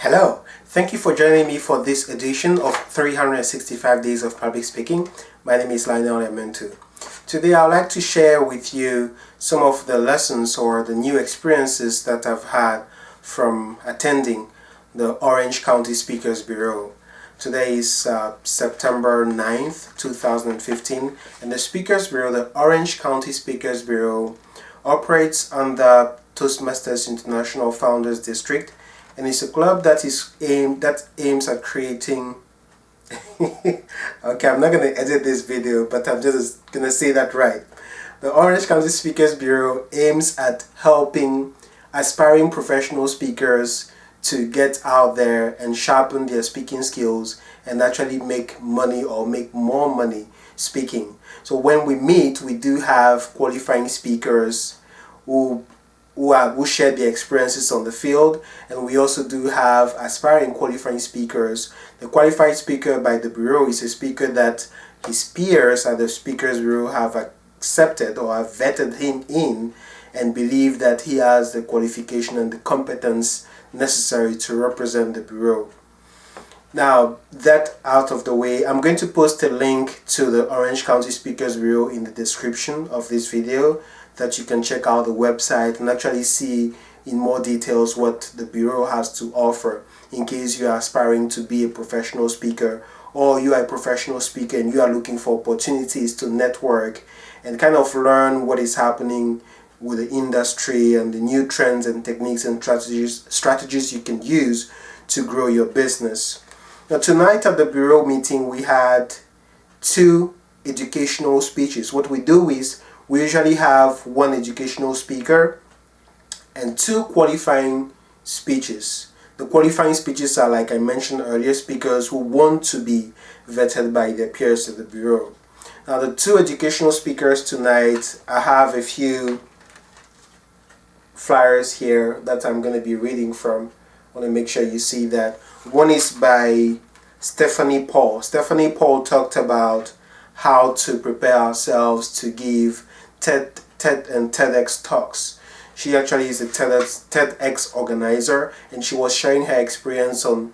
Hello, thank you for joining me for this edition of 365 Days of Public Speaking. My name is Lionel Ementu. Today I'd like to share with you some of the lessons or the new experiences that I've had from attending the Orange County Speakers Bureau. Today is September 9th, 2015, and the Speakers Bureau, the Orange County Speakers Bureau, operates under Toastmasters International Founders District, and it's a club that aims at creating okay, I'm not going to edit this video, but I'm just going to say that right. The Orange County Speakers Bureau aims at helping aspiring professional speakers to get out there and sharpen their speaking skills and actually make money or make more money speaking. So when we meet, we do have qualifying speakers who share their experiences on the field, and we also do have aspiring qualifying speakers. The qualified speaker by the Bureau is a speaker that his peers at the Speakers Bureau have accepted or have vetted him in and believe that he has the qualification and the competence necessary to represent the Bureau. Now, that out of the way, I'm going to post a link to the Orange County Speakers Bureau in the description of this video, that you can check out the website and actually see in more details what the Bureau has to offer in case you are aspiring to be a professional speaker, or you are a professional speaker and you are looking for opportunities to network and kind of learn what is happening with the industry and the new trends and techniques and strategies you can use to grow your business. Now, tonight at the Bureau meeting, we had 2 educational speeches. What we do is we usually have 1 educational speaker and 2 qualifying speeches. The qualifying speeches are, like I mentioned earlier, speakers who want to be vetted by their peers at the Bureau. Now, the 2 educational speakers tonight, I have a few flyers here that I'm going to be reading from. I want to make sure you see that. One is by Stephanie Paul. Stephanie Paul talked about how to prepare ourselves to give TED and TEDx talks. She actually is a TEDx organizer, and she was sharing her experience on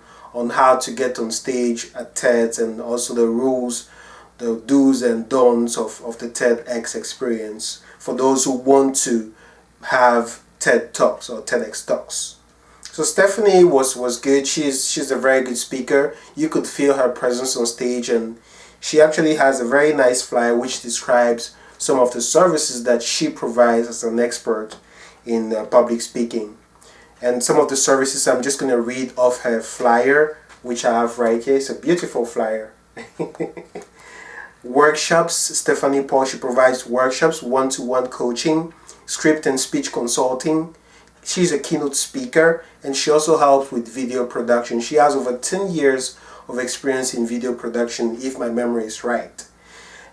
how to get on stage at TED and also the rules, the do's and don'ts of the TEDx experience for those who want to have TED Talks or TEDx Talks. So Stephanie was good. She's a very good speaker. You could feel her presence on stage, and she actually has a very nice flyer which describes some of the services that she provides as an expert in public speaking. And some of the services, I'm just going to read off her flyer, which I have right here. It's a beautiful flyer. Workshops. Stephanie Paul, she provides workshops, one-to-one coaching, script and speech consulting. She's a keynote speaker, and she also helps with video production. She has over 10 years of experience in video production, if my memory is right.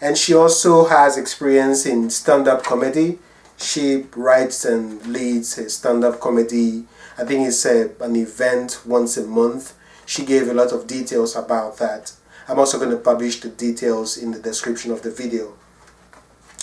And she also has experience in stand-up comedy. She writes and leads a stand-up comedy. I think it's an event once a month. She gave a lot of details about that. I'm also going to publish the details in the description of the video.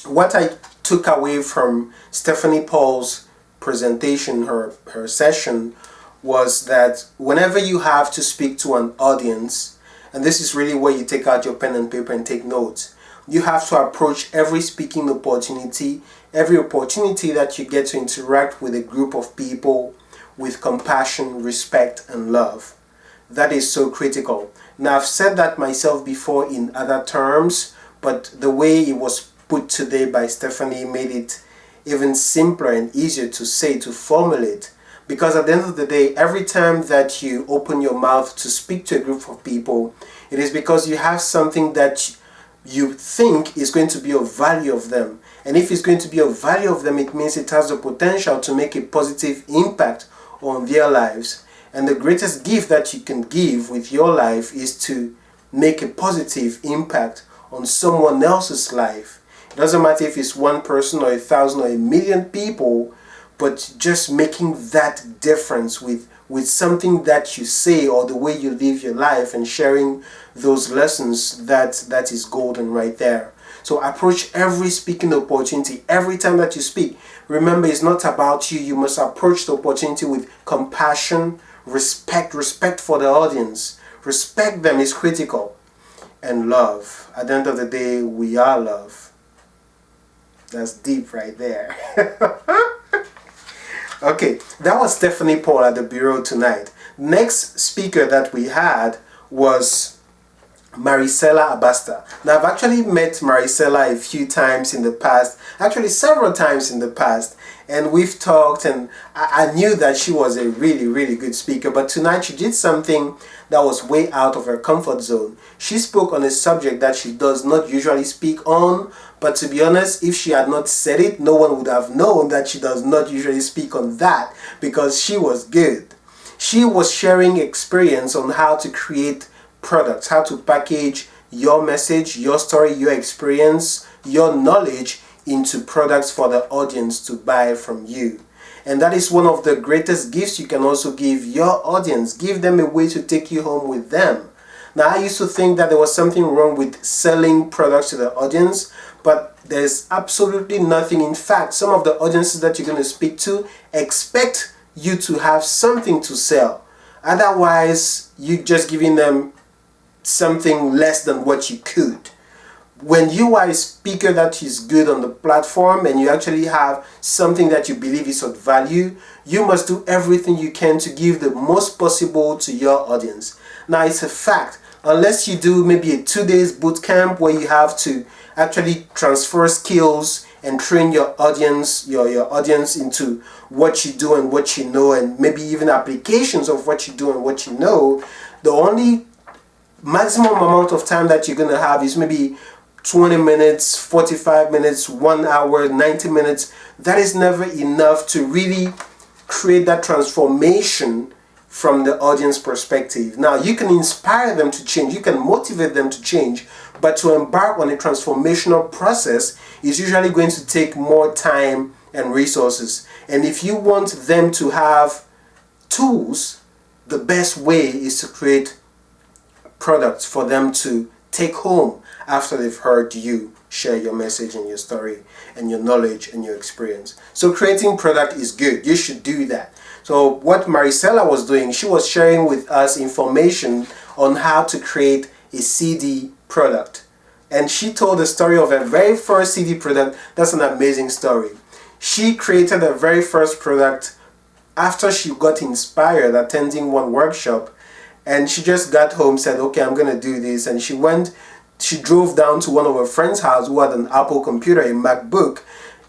What I took away from Stephanie Paul's presentation, her session, was that whenever you have to speak to an audience, and this is really where you take out your pen and paper and take notes, you have to approach every speaking opportunity, every opportunity that you get to interact with a group of people with compassion, respect, and love. That is so critical. Now, I've said that myself before in other terms, but the way it was put today by Stephanie made it even simpler and easier to say, to formulate. Because at the end of the day, every time that you open your mouth to speak to a group of people, it is because you have something that you think is going to be of value of them. And if it's going to be of value of them, it means it has the potential to make a positive impact on their lives. And the greatest gift that you can give with your life is to make a positive impact on someone else's life. It doesn't matter if it's 1 person or 1,000 or 1,000,000 people, but just making that difference with something that you say or the way you live your life and sharing those lessons, that is golden right there. So approach every speaking opportunity. Every time that you speak, remember, it's not about you. You must approach the opportunity with compassion, Respect for the audience. Respect them is critical. And love. At the end of the day, we are love. That's deep right there. Okay, that was Stephanie Paul at the Bureau tonight. Next speaker that we had was Maricela Abasta. Now, I've actually met Maricela a few times in the past, actually several times in the past, and we've talked, and I knew that she was a really good speaker, but tonight she did something that was way out of her comfort zone. She spoke on a subject that she does not usually speak on, but to be honest, if she had not said it, no one would have known that she does not usually speak on that, because she was good. She was sharing experience on how to create products, how to package your message, your story, your experience, your knowledge into products for the audience to buy from you. And that is one of the greatest gifts you can also give your audience. Give them a way to take you home with them. Now, I used to think that there was something wrong with selling products to the audience, but there's absolutely nothing. In fact, some of the audiences that you're going to speak to expect you to have something to sell. Otherwise, you're just giving them something less than what you could. When you are a speaker that is good on the platform and you actually have something that you believe is of value, you must do everything you can to give the most possible to your audience. Now, it's a fact, unless you do maybe a 2 days boot camp where you have to actually transfer skills and train your audience, your audience into what you do and what you know, and maybe even applications of what you do and what you know, the only maximum amount of time that you're going to have is maybe 20 minutes, 45 minutes, 1 hour, 90 minutes. That is never enough to really create that transformation from the audience perspective. Now, you can inspire them to change, you can motivate them to change, but to embark on a transformational process is usually going to take more time and resources. And if you want them to have tools, the best way is to create products for them to take home after they've heard you share your message and your story and your knowledge and your experience. So creating product is good. You should do that. So what Maricela was doing, she was sharing with us information on how to create a CD product. And she told the story of her very first CD product. That's an amazing story. She created her very first product after she got inspired attending one workshop, and she just got home, said, okay, I'm going to do this. And she drove down to one of her friend's house who had an Apple computer, a MacBook,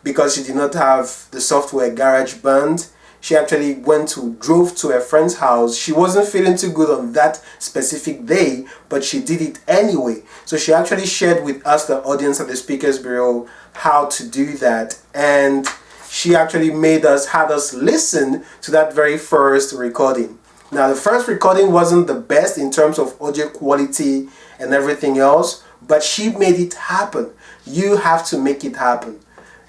because she did not have the software GarageBand. She actually drove to her friend's house. She wasn't feeling too good on that specific day, but she did it anyway. So she actually shared with us, the audience at the Speakers Bureau, how to do that. And she actually had us listen to that very first recording. Now, the first recording wasn't the best in terms of audio quality and everything else, but she made it happen. You have to make it happen.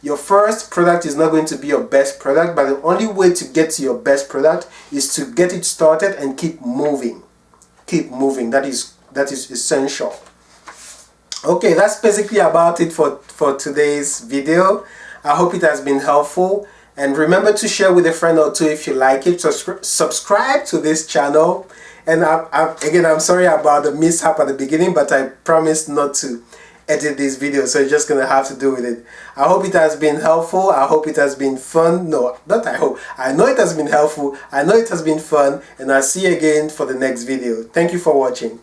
Your first product is not going to be your best product, but the only way to get to your best product is to get it started and keep moving. Keep moving. That is essential. Okay, that's basically about it for today's video. I hope it has been helpful. And remember to share with a friend or two if you like it. Subscribe to this channel. And again, I'm sorry about the mishap at the beginning, but I promised not to edit this video, so you're just gonna have to do with it. I hope it has been helpful. I hope it has been fun. No, not I hope. I know it has been helpful. I know it has been fun, and I'll see you again for the next video. Thank you for watching.